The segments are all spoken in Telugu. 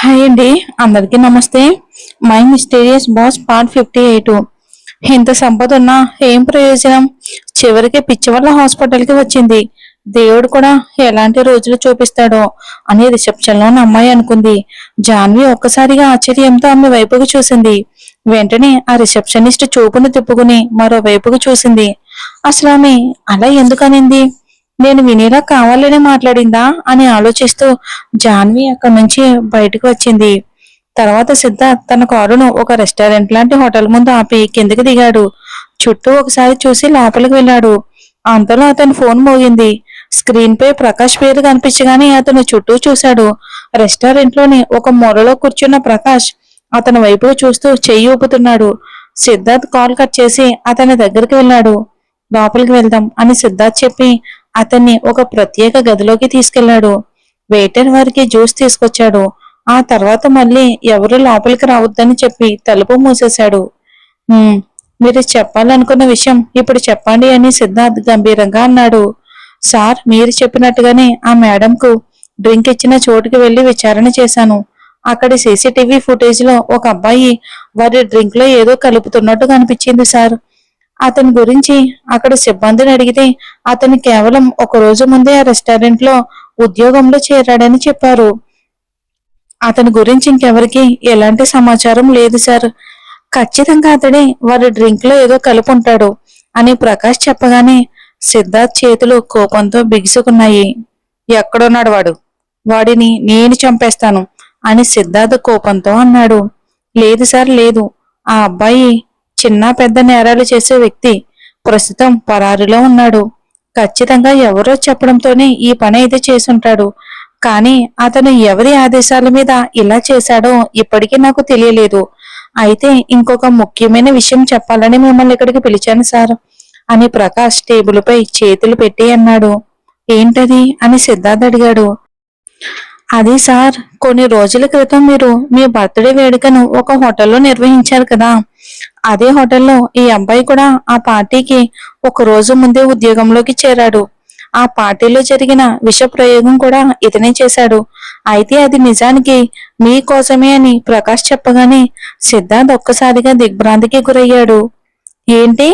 హాయ్ అండి. అందరికీ నమస్తే. My mysterious boss part 58. ఇంత సంపద ఉన్నా ఏం ప్రయోజనం? చివరికి పిచ్చి వల్ల హాస్పిటల్కి వచ్చింది. దేవుడు కూడా ఎలాంటి రోజులు చూపిస్తాడో అని రిసెప్షన్ లో అమ్మాయి అనుకుంది. జాన్వి ఒక్కసారిగా ఆశ్చర్యంతో ఆమె వైపుకు చూసింది. వెంటనే ఆ రిసెప్షనిస్ట్ చూపును తిప్పుకుని మరో వైపుకు చూసింది. అసలు ఆమె అలా ఎందుకనింది? నేను వినేలా కావాలనే మాట్లాడిందా అని ఆలోచిస్తూ జాన్వి అక్కడి నుంచి బయటకు వచ్చింది. తర్వాత సిద్ధార్థ్ తన కారును ఒక రెస్టారెంట్ లాంటి హోటల్ ముందు ఆపి కిందకి దిగాడు. చుట్టూ ఒకసారి చూసి లోపలికి వెళ్ళాడు. అంతలో అతని ఫోన్ మోగింది. స్క్రీన్ పై ప్రకాష్ పేరు కనిపించగానే అతను చుట్టూ చూశాడు. రెస్టారెంట్ లోని ఒక మూలలో కూర్చున్న ప్రకాష్ అతని వైపు చూస్తూ చెయ్యి ఊపుతున్నాడు. సిద్ధార్థ్ కాల్ కట్ చేసి అతని దగ్గరికి వెళ్ళాడు. లోపలికి వెళ్దాం అని సిద్ధార్థ్ చెప్పి అతన్ని ఒక ప్రత్యేక గదిలోకి తీసుకెళ్లాడు. వెయిటర్ వారికి జ్యూస్ తీసుకొచ్చాడు. ఆ తర్వాత మళ్ళీ ఎవరు లోపలికి రావద్దని చెప్పి తలుపు మూసేశాడు. మీరు చెప్పాలనుకున్న విషయం ఇప్పుడు చెప్పండి అని సిద్ధార్థ్ గంభీరంగా అన్నాడు. సార్, మీరు చెప్పినట్టుగానే ఆ మేడంకు డ్రింక్ ఇచ్చిన చోటుకి వెళ్లి విచారణ చేశాను. అక్కడి సీసీటీవీ ఫుటేజ్ లో ఒక అబ్బాయి వారి డ్రింక్ లో ఏదో కలుపుతున్నట్టు కనిపించింది సార్. అతని గురించి అక్కడ సిబ్బందిని అడిగితే అతను కేవలం ఒక రోజు ముందే ఆ రెస్టారెంట్ లో ఉద్యోగంలో చేరాడని చెప్పారు. అతని గురించి ఇంకెవరికి ఎలాంటి సమాచారం లేదు సార్. ఖచ్చితంగా అతడే వారి డ్రింక్ లో ఏదో కలుపుంటాడు అని ప్రకాష్ చెప్పగానే సిద్ధార్థ్ చేతులు కోపంతో బిగుసుకున్నాయి. ఎక్కడున్నాడు వాడు? వాడిని నేను చంపేస్తాను అని సిద్ధార్థ్ కోపంతో అన్నాడు. లేదు సార్, లేదు. ఆ అబ్బాయి చిన్న పెద్ద నేరాలు చేసే వ్యక్తి. ప్రస్తుతం పరారిలో ఉన్నాడు. ఖచ్చితంగా ఎవరో చెప్పడంతోనే ఈ పని అయితే చేసుంటాడు. కానీ అతను ఎవరి ఆదేశాల మీద ఇలా చేశాడో ఇప్పటికీ నాకు తెలియలేదు. అయితే ఇంకొక ముఖ్యమైన విషయం చెప్పాలని మిమ్మల్ని ఇక్కడికి పిలిచాను సార్ అని ప్రకాష్ టేబుల్పై చేతులు పెట్టి అన్నాడు. ఏంటది అని సిద్ధార్థ్ అడిగాడు. అది సార్, కొన్ని రోజుల క్రితం మీరు మీ బర్త్డే వేడుకను ఒక హోటల్లో నిర్వహించారు కదా. అదే హోటల్లో ఈ అబ్బాయి కూడా ఆ పార్టీకి ఒక రోజు ముందే ఉద్యోగంలోకి చేరాడు. ఆ పార్టీలో జరిగిన విష ప్రయోగం కూడా ఇతనే చేశాడు. అయితే అది నిజానికి మీకోసమే అని ప్రకాష్ చెప్పగానే సిద్ధార్థ్ ఒక్కసారిగా దిగ్భ్రాంతికి గురయ్యాడు. ఏంటి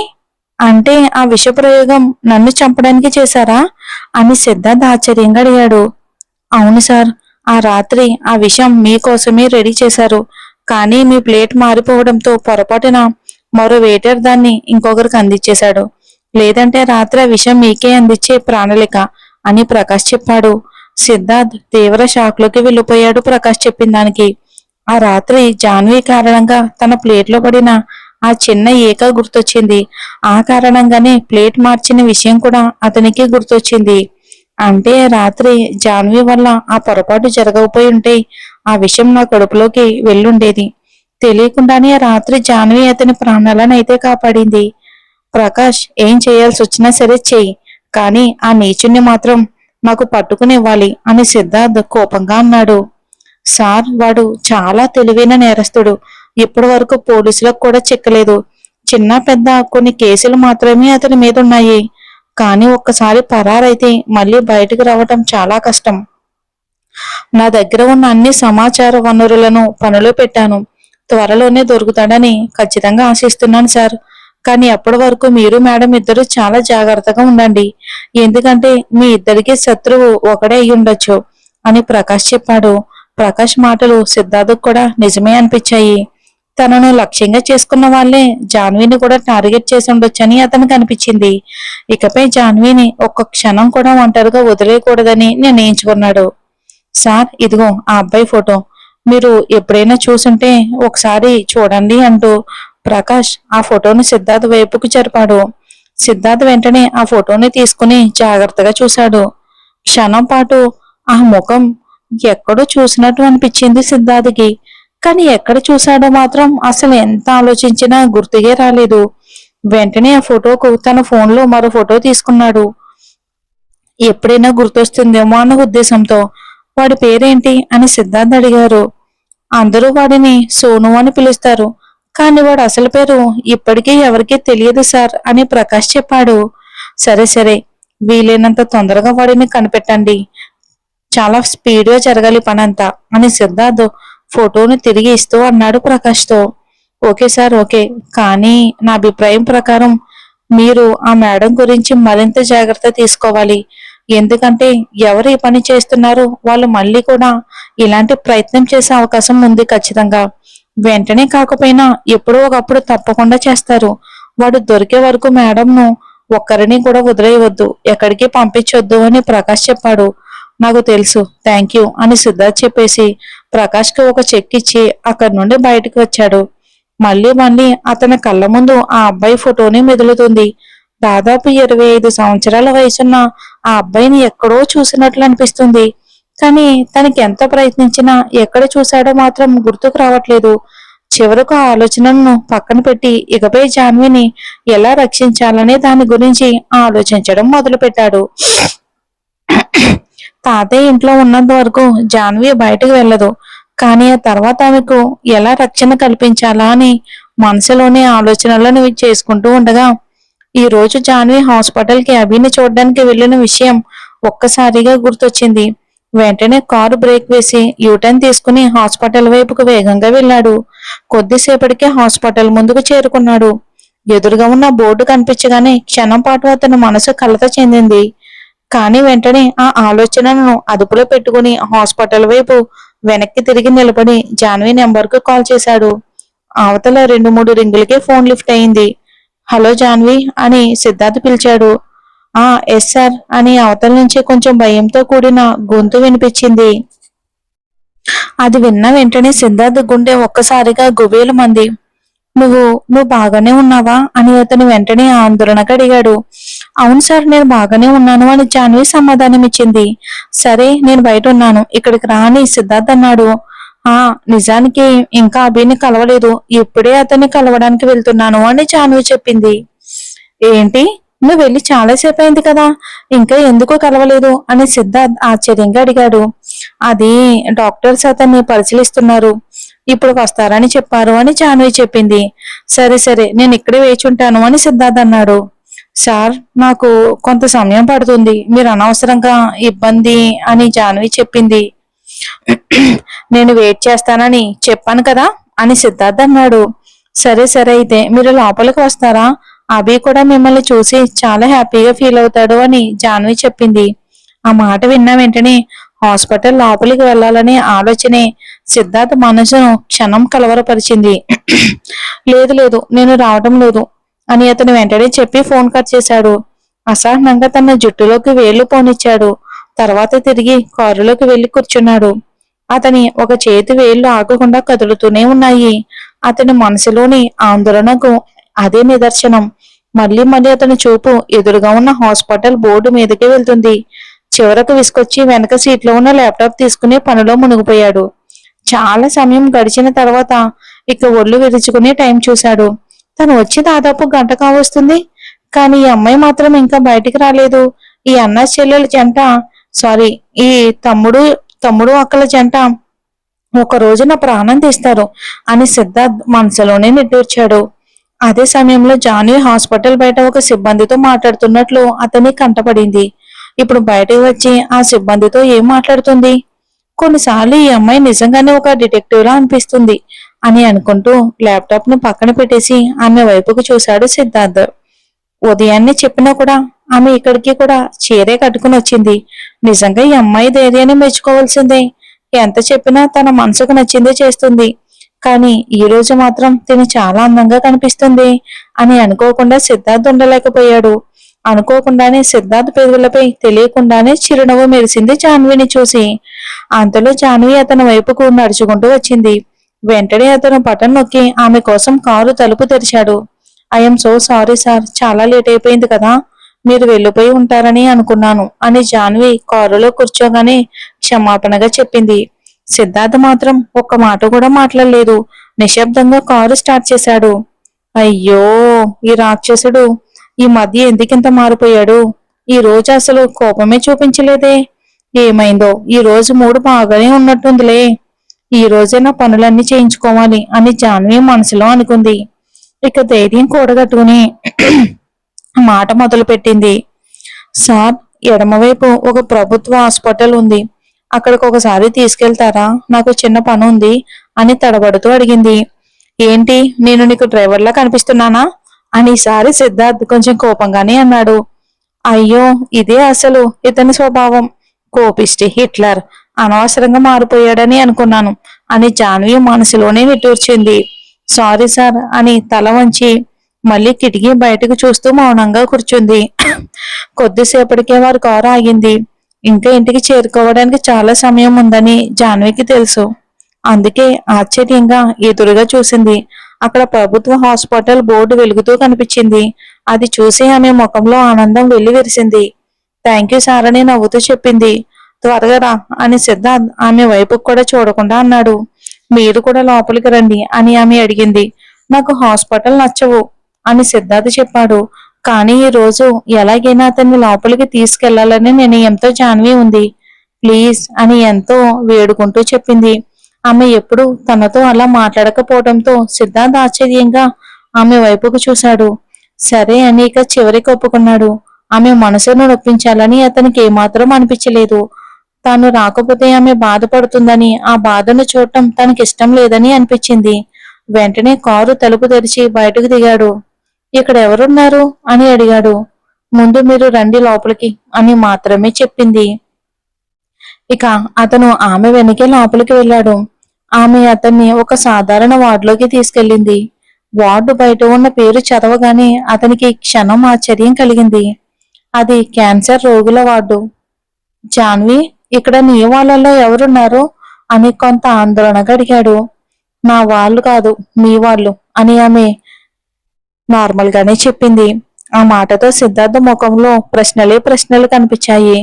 అంటే ఆ విష ప్రయోగం నన్ను చంపడానికి చేశారా అని సిద్ధార్థ్ ఆశ్చర్యంగా అడిగాడు. అవును సార్, ఆ రాత్రి ఆ విషం మీకోసమే రెడీ చేశారు. కానీ మీ ప్లేట్ మారిపోవడంతో పొరపాటున మరో వెయిటర్ దాన్ని ఇంకొకరికి అందించేశాడు. లేదంటే రాత్రి ఆ విషయం మీకే అందించే ప్రాణలిక అని ప్రకాష్ చెప్పాడు. సిద్ధార్థ్ తీవ్ర షాక్ లోకి వెళ్ళిపోయాడు ప్రకాష్ చెప్పిన దానికి. ఆ రాత్రి జాన్వి కారణంగా తన ప్లేట్లో పడిన ఆ చిన్న ఈక గుర్తొచ్చింది. ఆ కారణంగానే ప్లేట్ మార్చిన విషయం కూడా అతనికి గుర్తొచ్చింది. అంటే రాత్రి జాన్వి వల్ల ఆ పొరపాటు జరగకపోయి ఉంటే ఆ విషయం నా కడుపులోకి వెళ్ళుండేది. తెలియకుండానే రాత్రి జాన్వి అతని ప్రాణాలను అయితే కాపాడింది. ప్రకాష్, ఏం చేయాల్సి వచ్చినా సరే చెయ్యి, కానీ ఆ నీచుణ్ణి మాత్రం నాకు పట్టుకునివ్వాలి అని సిద్ధార్థ్ కోపంగా అన్నాడు. సార్, వాడు చాలా తెలివైన నేరస్తుడు. ఇప్పటి వరకు పోలీసులకు కూడా చిక్కలేదు. చిన్న పెద్ద కొన్ని కేసులు మాత్రమే అతని మీద ఉన్నాయి. కానీ ఒక్కసారి పరారైతే మళ్ళీ బయటకు రావటం చాలా కష్టం. నా దగ్గర ఉన్న అన్ని సమాచార వనరులను పనిలో పెట్టాను. త్వరలోనే దొరుకుతాడని ఖచ్చితంగా ఆశిస్తున్నాను సార్. కానీ అప్పటి వరకు మీరు మేడం ఇద్దరు చాలా జాగ్రత్తగా ఉండండి. ఎందుకంటే మీ ఇద్దరికి శత్రువు ఒకడే అయి ఉండొచ్చు అని ప్రకాష్ చెప్పాడు. ప్రకాష్ మాటలు సిద్ధార్థ్ కూడా నిజమే అనిపించాయి. తనను లక్ష్యంగా చేసుకున్న వాళ్లే జాన్వీని కూడా టార్గెట్ చేసి ఉండొచ్చని అతనికి అనిపించింది. ఇకపై జాన్వీని ఒక్క క్షణం కూడా ఒంటరిగా వదిలేయకూడదని నిర్ణయించుకున్నాడు. సార్, ఇదిగో ఆ అబ్బాయి ఫోటో. మీరు ఎప్పుడైనా చూసుంటే ఒకసారి చూడండి అంటూ ప్రకాష్ ఆ ఫోటోను సిద్ధార్థ్ వైపుకు జరిపాడు. సిద్ధార్థ్ వెంటనే ఆ ఫోటోని తీసుకుని జాగ్రత్తగా చూశాడు. క్షణం పాటు ఆ ముఖం ఎక్కడో చూసినట్టు అనిపించింది సిద్ధార్థ్కి. కానీ ఎక్కడ చూశాడో మాత్రం అసలు ఎంత ఆలోచించినా గుర్తుగే రాలేదు. వెంటనే ఆ ఫోటోకు తన ఫోన్లో మరో ఫోటో తీసుకున్నాడు. ఎప్పుడైనా గుర్తొస్తుందేమో అన్న ఉద్దేశంతో. వాడి పేరేంటి అని సిద్ధార్థ్ అడిగారు. అందరూ వాడిని సోను అని పిలుస్తారు, కానీ వాడు అసలు పేరు ఇప్పటికీ ఎవరికీ తెలియదు సార్ అని ప్రకాష్ చెప్పాడు. సరే సరే, వీలైనంత తొందరగా వాడిని కనిపెట్టండి. చాలా స్పీడ్గా జరగాలి పనంతా అని సిద్ధార్థ్ ఫోటోను తిరిగి ఇస్తూ అన్నాడు ప్రకాష్తో. Okay sir, okay. కానీ నా అభిప్రాయం ప్రకారం మీరు ఆ మేడం గురించి మరింత జాగ్రత్త తీసుకోవాలి. ఎందుకంటే ఎవరు ఈ పని చేస్తున్నారో వాళ్ళు మళ్ళీ కూడా ఇలాంటి ప్రయత్నం చేసే అవకాశం ఉంది ఖచ్చితంగా. వెంటనే కాకపోయినా ఎప్పుడో ఒకప్పుడు తప్పకుండా చేస్తారు. వాడు దొరికే వరకు మేడంను ఒక్కరిని కూడా వదిలేయవద్దు, ఎక్కడికి పంపించొద్దు అని ప్రకాష్ చెప్పాడు. నాకు తెలుసు, థ్యాంక్ యూ అని సిద్ధార్థ్ చెప్పేసి ప్రకాష్కి ఒక చెక్ ఇచ్చి అక్కడి నుండి బయటకు వచ్చాడు. మళ్ళీ మళ్ళీ అతని కళ్ళ ముందు ఆ అబ్బాయి ఫోటోని మెదులుతుంది. దాదాపు 25 సంవత్సరాల వయసున్న ఆ అబ్బాయిని ఎక్కడో చూసినట్లు అనిపిస్తుంది. కానీ తనకి ఎంత ప్రయత్నించినా ఎక్కడ చూశాడో మాత్రం గుర్తుకు రావట్లేదు. చివరకు ఆ ఆలోచనలను పక్కన పెట్టి ఇకపై జాన్విని ఎలా రక్షించాలనే దాని గురించి ఆలోచించడం మొదలుపెట్టాడు. తాతయ్య ఇంట్లో ఉన్నంత వరకు జాన్వి బయటకు వెళ్ళదు. కానీ ఆ తర్వాత ఆమెకు ఎలా రక్షణ కల్పించాలా అని మనసులోనే ఆలోచనలను చేసుకుంటూ ఉండగా ఈ రోజు జాన్వి హాస్పిటల్ కి అభిని చూడడానికి వెళ్లిన విషయం ఒక్కసారిగా గుర్తొచ్చింది. వెంటనే కారు బ్రేక్ వేసి యూటర్న్ తీసుకుని హాస్పిటల్ వైపుకు వేగంగా వెళ్ళాడు. కొద్దిసేపటికే హాస్పిటల్ ముందుకు చేరుకున్నాడు. ఎదురుగా ఉన్న బోర్డు కనిపించగానే క్షణం పాటు అతని మనసు కలత చెందింది. కానీ వెంటనే ఆ ఆలోచనను అదుపులో పెట్టుకుని హాస్పిటల్ వైపు వెనక్కి తిరిగి నిలబడి జాన్వి నెంబర్కు కాల్ చేశాడు. అవతల 2-3 రింగులకే ఫోన్ లిఫ్ట్ అయింది. హలో జాన్వి అని సిద్ధార్థ్ పిలిచాడు. ఎస్ సార్ అని అవతల నుంచి కొంచెం భయంతో కూడిన గొంతు వినిపించింది. అది విన్న వెంటనే సిద్ధార్థ్ గుండె ఒక్కసారిగా గుబేలు మంది. నువ్వు బాగానే ఉన్నావా అని అతను వెంటనే ఆందోళనగా అడిగాడు. అవును సార్, నేను బాగానే ఉన్నాను అని జాన్వి సమాధానం ఇచ్చింది. సరే, నేను బయట ఉన్నాను, ఇక్కడికి రా అని సిద్ధార్థ్ అన్నాడు. నిజానికి ఇంకా అభిని కలవలేదు, ఇప్పుడే అతన్ని కలవడానికి వెళ్తున్నాను అని జాన్వి చెప్పింది. ఏంటి, నువ్వు వెళ్ళి చాలాసేపు అయింది కదా, ఇంకా ఎందుకో కలవలేదు అని సిద్ధార్థ్ ఆశ్చర్యంగా అడిగాడు. అది డాక్టర్స్ అతన్ని పరిశీలిస్తున్నారు, ఇప్పుడు వస్తారని చెప్పారు అని జాన్వి చెప్పింది. సరే సరే, నేను ఇక్కడే వేచి ఉంటాను అని సిద్ధార్థ్ అన్నాడు. సార్, నాకు కొంత సమయం పడుతుంది, మీరు అనవసరంగా ఇబ్బంది అని జాన్వి చెప్పింది. నేను వెయిట్ చేస్తానని చెప్పాను కదా అని సిద్ధార్థ్ అన్నాడు. సరే సరే, అయితే మీరు లోపలికి వస్తారా, అభి కూడా మిమ్మల్ని చూసి చాలా హ్యాపీగా ఫీల్ అవుతాడు అని జాన్వి చెప్పింది. ఆ మాట విన్న వెంటనే హాస్పిటల్ లోపలికి వెళ్లాలనే ఆలోచనే సిద్ధార్థ్ మనసును క్షణం కలవరపరిచింది. లేదు లేదు, నేను రావడం లేదు అని అతను వెంటనే చెప్పి ఫోన్ కట్ చేశాడు. అసహనంగా తన జుట్టులోకి వేళ్లు పోనిచ్చాడు. తర్వాత తిరిగి కారులోకి వెళ్లి కూర్చున్నాడు. అతని ఒక చేతి వేళ్లు ఆగకుండా కదులుతూనే ఉన్నాయి. అతని మనసులోని ఆందోళనకు అదే నిదర్శనం. మళ్ళీ మళ్ళీ అతని చూపు ఎదురుగా ఉన్న హాస్పిటల్ బోర్డు మీదకే వెళ్తుంది. చివరకు విసుకొచ్చి వెనక సీట్లో ఉన్న ల్యాప్టాప్ తీసుకుని పనిలో మునిగిపోయాడు. చాలా సమయం గడిచిన తర్వాత ఇక ఒళ్ళు విరుచుకుని టైం చూశాడు. తను వచ్చి దాదాపు గంట కావస్తుంది. కానీ ఈ అమ్మాయి మాత్రం ఇంకా బయటికి రాలేదు. ఈ అన్న చెల్లెల జంట, సారీ, ఈ తమ్ముడు అక్కల జంట ఒక రోజు నా ప్రాణం తీస్తారు అని సిద్ధార్థ్ మనసులోనే నిట్టూర్చాడు. అదే సమయంలో జాన్వి హాస్పిటల్ బయట ఒక సిబ్బందితో మాట్లాడుతున్నట్లు అతని కంటపడింది. ఇప్పుడు బయటకు వచ్చి ఆ సిబ్బందితో ఏం మాట్లాడుతుంది? కొన్నిసార్లు ఈ అమ్మాయి నిజంగానే ఒక డిటెక్టివ్ లా అనిపిస్తుంది అని అనుకుంటూ ల్యాప్టాప్ ను పక్కన పెట్టేసి ఆమె వైపుకు చూశాడు సిద్ధార్థ్. ఉదయాన్నే చెప్పినా కూడా ఆమె ఇక్కడికి కూడా చీరే కట్టుకుని వచ్చింది. నిజంగా ఈ అమ్మాయి ధైర్యాన్ని మెచ్చుకోవాల్సిందే. ఎంత చెప్పినా తన మనసుకు నచ్చిందే చేస్తుంది. కానీ ఈ రోజు మాత్రం తిని చాలా అందంగా కనిపిస్తుంది అని అనుకోకుండా సిద్ధార్థ్ ఉండలేకపోయాడు. అనుకోకుండానే సిద్ధార్థ్ పెదవులపై తెలియకుండానే చిరునవ్వు మెరిసింది జాన్విని చూసి. అంతలో జాన్వి అతని వైపుకు నడుచుకుంటూ వచ్చింది. వెంటనే అతను బటన్ నొక్కి ఆమె కోసం కారు తలుపు తెరిచాడు. ఐఎమ్ సో సారీ సార్, చాలా లేట్ అయిపోయింది కదా, మీరు వెళ్ళిపోయి ఉంటారని అనుకున్నాను అని జాన్వి కారులో కూర్చోగానే క్షమాపణగా చెప్పింది. సిద్ధార్థ్ మాత్రం ఒక్క మాట కూడా మాట్లాడలేదు. నిశ్శబ్దంగా కారు స్టార్ట్ చేశాడు. అయ్యో, ఈ రాక్షసుడు ఈ మధ్య ఎందుకింత మారిపోయాడు? ఈ రోజు అసలు కోపమే చూపించలేదే. ఏమైందో, ఈ రోజు మూడు బాగానే ఉన్నట్టుందిలే. ఈ రోజైనా పనులన్నీ చేయించుకోవాలి అని జాన్వి మనసులో అనుకుంది. ఇక ధైర్యం కూడగట్టుకుని మాట మొదలు పెట్టింది. సార్, ఎడమవైపు ఒక ప్రభుత్వ హాస్పిటల్ ఉంది. అక్కడికి ఒకసారి తీసుకెళ్తారా? నాకు చిన్న పని ఉంది అని తడబడుతూ అడిగింది. ఏంటి, నేను నీకు డ్రైవర్లా కనిపిస్తున్నానా అని ఈసారి సిద్ధార్థ్ కొంచెం కోపంగానే అన్నాడు. అయ్యో, ఇదే అసలు ఇతని స్వభావం. కోపిష్టి హిట్లర్. అనవసరంగా మారిపోయాడని అనుకున్నాను అని జాన్వి మనసులోనే నిట్టూర్చింది. సారీ సార్ అని తల వంచి మళ్ళీ కిటికీ బయటకు చూస్తూ మౌనంగా కూర్చుంది. కొద్దిసేపటికే వారి కారు ఆగింది. ఇంకా ఇంటికి చేరుకోవడానికి చాలా సమయం ఉందని జాన్వికి తెలుసు. అందుకే ఆశ్చర్యంగా ఎదురుగా చూసింది. అక్కడ ప్రభుత్వ హాస్పిటల్ బోర్డు వెలుగుతూ కనిపించింది. అది చూసి ఆమె ముఖంలో ఆనందం వెల్లివిరిసింది. థ్యాంక్ యూ సార్ అని నవ్వుతూ చెప్పింది. త్వరగా రా అని సిద్ధార్థ్ ఆమె వైపుకు కూడా చూడకుండా అన్నాడు. మీరు కూడా లోపలికి రండి అని ఆమె అడిగింది. నాకు హాస్పిటల్ నచ్చవు అని సిద్ధార్థ్ చెప్పాడు. కానీ ఈ రోజు ఎలాగైనా అతన్ని లోపలికి తీసుకెళ్లాలని నిర్ణయంతో జాన్వి ఉంది. ప్లీజ్ అని ఎంతో వేడుకుంటూ చెప్పింది. ఆమె ఎప్పుడు తనతో అలా మాట్లాడకపోవడంతో సిద్ధార్థ్ ఆశ్చర్యంగా ఆమె వైపుకు చూశాడు. సరే అని ఇక చివరికి ఒప్పుకున్నాడు. ఆమె మనసును నొప్పించాలని అతనికి ఏమాత్రం అనిపించలేదు. తాను రాకపోతే ఆమె బాధపడుతుందని, ఆ బాధను చూడటం తనకిష్టం లేదని అనిపించింది. వెంటనే కారు తలుపు తెరిచి బయటకు దిగాడు. ఇక్కడ ఎవరున్నారు అని అడిగాడు. ముందు మీరు రండి లోపలికి అని మాత్రమే చెప్పింది. ఇక అతను ఆమె వెనకే లోపలికి వెళ్ళాడు. ఆమె అతన్ని ఒక సాధారణ వార్డులోకి తీసుకెళ్ళింది. వార్డు బయట ఉన్న పేరు చదవగానే అతనికి క్షణం ఆశ్చర్యం కలిగింది. అది క్యాన్సర్ రోగుల వార్డు. జాన్వి, ఇక్కడ నీ వాళ్ళలో ఎవరున్నారు అని కొంత ఆందోళనగా అడిగాడు. నా వాళ్ళు కాదు, మీ వాళ్ళు అని ఆమె నార్మల్ గానే చెప్పింది. ఆ మాటతో సిద్ధార్థ ముఖంలో ప్రశ్నలే ప్రశ్నలు కనిపించాయి.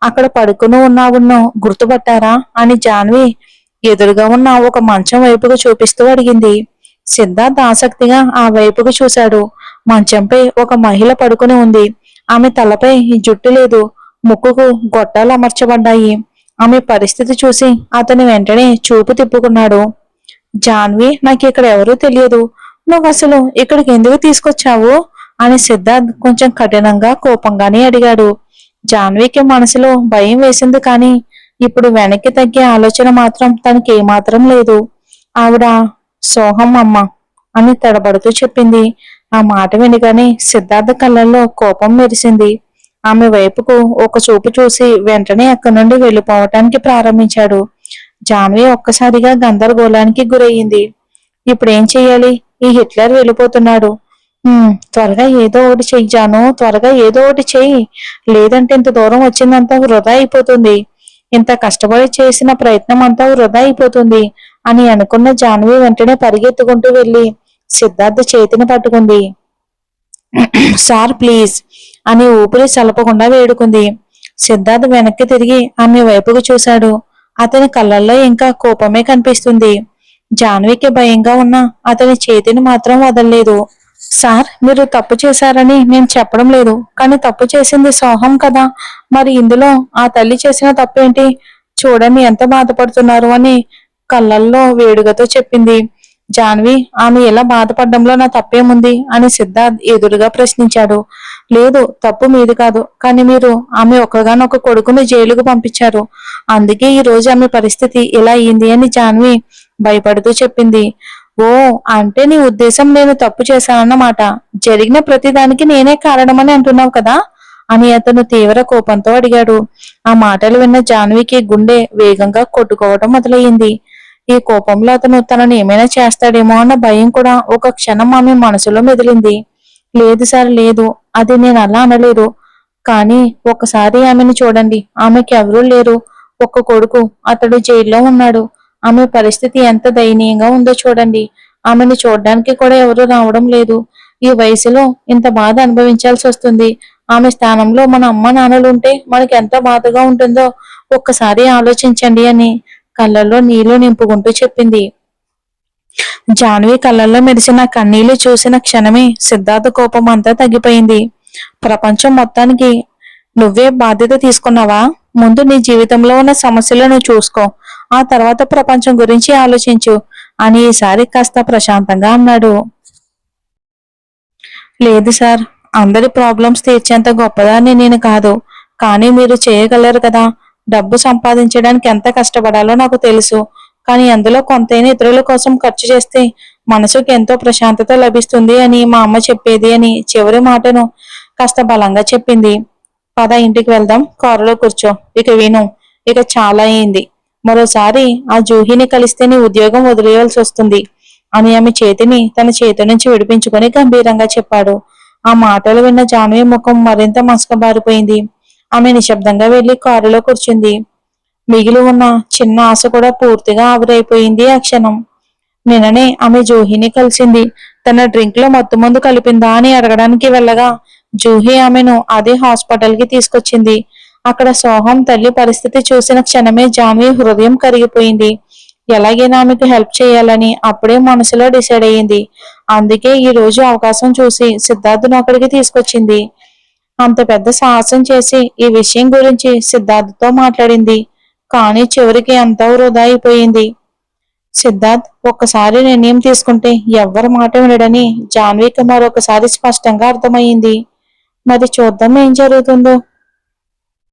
అక్కడ పడుకుని ఉన్నావున్నో గుర్తుపట్టారా అని జాన్వి ఎదురుగా ఉన్న ఒక మంచం వైపుకు చూపిస్తూ అడిగింది. సిద్ధార్థ్ ఆసక్తిగా ఆ వైపుకు చూశాడు. మంచంపై ఒక మహిళ పడుకుని ఉంది. ఆమె తలపై జుట్టు లేదు. ముక్కుకు గొట్టాలు అమర్చబడ్డాయి. ఆమె పరిస్థితి చూసి అతను వెంటనే చూపు తిప్పుకున్నాడు. జాన్వి, నాకు ఇక్కడ ఎవరూ తెలియదు. నువ్వు అసలు ఇక్కడికి ఎందుకు తీసుకొచ్చావు అని సిద్ధార్థ్ కొంచెం కఠినంగా కోపంగానే అడిగాడు. జాన్వికి మనసులో భయం వేసింది, కానీ ఇప్పుడు వెనక్కి తగ్గే ఆలోచన మాత్రం తనకి ఏమాత్రం లేదు. ఆవిడ సోహం అమ్మ అని తడబడుతూ చెప్పింది. ఆ మాట వినగానే సిద్ధార్థ కళ్ళల్లో కోపం మెరిసింది. ఆమె వైపుకు ఒక చూపు చూసి వెంటనే అక్కడి నుండి వెళ్ళిపోవటానికి ప్రారంభించాడు. జాన్వి ఒక్కసారిగా గందరగోళానికి గురయ్యింది. ఇప్పుడేం చెయ్యాలి? ఈ హిట్లర్ వెళ్ళిపోతున్నాడు. త్వరగా ఏదో ఒకటి చెయ్యాను, త్వరగా ఏదో ఒకటి చెయ్యి, లేదంటే ఇంత దూరం వచ్చిందంతా వృధా అయిపోతుంది. ఇంత కష్టపడి చేసిన ప్రయత్నం అంతా వృధా అయిపోతుంది అని అనుకున్న జాన్వి వెంటనే పరిగెత్తుకుంటూ వెళ్లి సిద్ధార్థ చేతిని పట్టుకుంది. సార్ ప్లీజ్ అని ఊపిరి సలపకుండా వేడుకుంది. సిద్ధార్థ్ వెనక్కి తిరిగి ఆమె వైపుకు చూశాడు. అతని కళ్ళల్లో ఇంకా కోపమే కనిపిస్తుంది. జాన్వికి భయంగా ఉన్న అతని చేతిని మాత్రం వదలలేదు. సార్, మీరు తప్పు చేశారని నేను చెప్పడం లేదు, కానీ తప్పు చేసింది సోహం కదా. మరి ఇందులో ఆ తల్లి చేసిన తప్పేంటి? చూడండి ఎంత బాధపడుతున్నారు అని కళ్ళల్లో వేడుకతో చెప్పింది. జాన్వి, ఆమె ఎలా బాధపడడంలో నా తప్పేముంది అని సిద్ధార్థ్ ఎదురుగా ప్రశ్నించాడు. లేదు, తప్పు మీది కాదు, కానీ మీరు ఆమె ఒక్కగానొక్క కొడుకుని జైలుకు పంపించారు. అందుకే ఈ రోజు ఆమె పరిస్థితి ఇలా అయింది అని జాన్వి భయపడుతూ చెప్పింది. ఓ, అంటే నీ ఉద్దేశం నేను తప్పు చేశానన్నమాట. జరిగిన ప్రతిదానికి నేనే కారణమని అంటున్నావు కదా అని అతను తీవ్ర కోపంతో అడిగాడు. ఆ మాటలు విన్న జాన్వికి గుండె వేగంగా కొట్టుకోవడం మొదలయ్యింది. ఈ కోపంలో అతను తనను ఏమైనా చేస్తాడేమో అన్న భయం కూడా ఒక క్షణం ఆమె మనసులో మెదిలింది. లేదు సార్, లేదు, అది నేను అలా అనలేదు. కానీ ఒక్కసారి ఆమెను చూడండి. ఆమెకి ఎవరూ లేరు, ఒక్క కొడుకు, అతడు జైల్లో ఉన్నాడు. ఆమె పరిస్థితి ఎంత దయనీయంగా ఉందో చూడండి. ఆమెను చూడడానికి కూడా ఎవరూ రావడం లేదు. ఈ వయసులో ఇంత బాధ అనుభవించాల్సి వస్తుంది. ఆమె స్థానంలో మన అమ్మ నాన్నలు ఉంటే మనకి ఎంత బాధగా ఉంటుందో ఒక్కసారి ఆలోచించండి అని కళ్ళల్లో నీళ్లు నింపుకుంటూ చెప్పింది. జాన్వి కళ్ళల్లో మెరిసిన కన్నీళ్లు చూసిన క్షణమే సిద్ధార్థ కోపం అంతా తగ్గిపోయింది. ప్రపంచం మొత్తానికి నువ్వే బాధ్యత తీసుకున్నావా? ముందు నీ జీవితంలో ఉన్న సమస్యలను చూసుకో, ఆ తర్వాత ప్రపంచం గురించి ఆలోచించు అని ఈసారి కాస్త ప్రశాంతంగా అన్నాడు. లేదు సార్, అందరి ప్రాబ్లమ్స్ తీర్చేంత గొప్పదాన్ని నేను కాదు, కానీ మీరు చేయగలరు కదా. డబ్బు సంపాదించడానికి ఎంత కష్టపడాలో నాకు తెలుసు. కానీ అందులో కొంతైనా ఇతరుల కోసం ఖర్చు చేస్తే మనసుకి ఎంతో ప్రశాంతత లభిస్తుంది అని మా అమ్మ చెప్పేది అని చివరి మాటను కాస్త బలంగా చెప్పింది. పద ఇంటికి వెళ్దాం, కారులో కూర్చో. ఇక విను, ఇక చాలా అయింది. మరోసారి ఆ జూహిని కలిస్తే నీ ఉద్యోగం వదిలేయాల్సి వస్తుంది అని ఆమె చేతిని తన చేతి నుంచి విడిపించుకొని గంభీరంగా చెప్పాడు. ఆ మాటలు విన్న జాన్వి ముఖం మరింత మసకబారిపోయింది. ఆమె నిశ్శబ్దంగా వెళ్లి కారులో కూర్చుంది. మిగిలి ఉన్న చిన్న ఆశ కూడా పూర్తిగా ఆవిరైపోయింది ఆ క్షణం. నిన్ననే ఆమె జూహిని కలిసింది. తన డ్రింక్ లో మత్తుమందు కలిపిందా అని అడగడానికి వెళ్ళగా జూహి ఆమెను అదే హాస్పిటల్ కి తీసుకొచ్చింది. అక్కడ సోహం తల్లి పరిస్థితి చూసిన క్షణమే జాన్వి హృదయం కరిగిపోయింది. ఎలాగైనా ఆమెకు హెల్ప్ చేయాలని అప్పుడే మనసులో డిసైడ్ అయ్యింది. అందుకే ఈ రోజు అవకాశం చూసి సిద్ధార్థను అక్కడికి తీసుకొచ్చింది. అంత పెద్ద సాహసం చేసి ఈ విషయం గురించి సిద్ధార్థతో మాట్లాడింది. కానీ చివరికి అంతా వృధా అయిపోయింది. సిద్ధార్థ్ ఒక్కసారి నిర్ణయం తీసుకుంటే ఎవ్వరి మాట వినడని జాన్వికి మరొకసారి స్పష్టంగా అర్థమయ్యింది. మరి చూద్దాం ఏం జరుగుతుందో.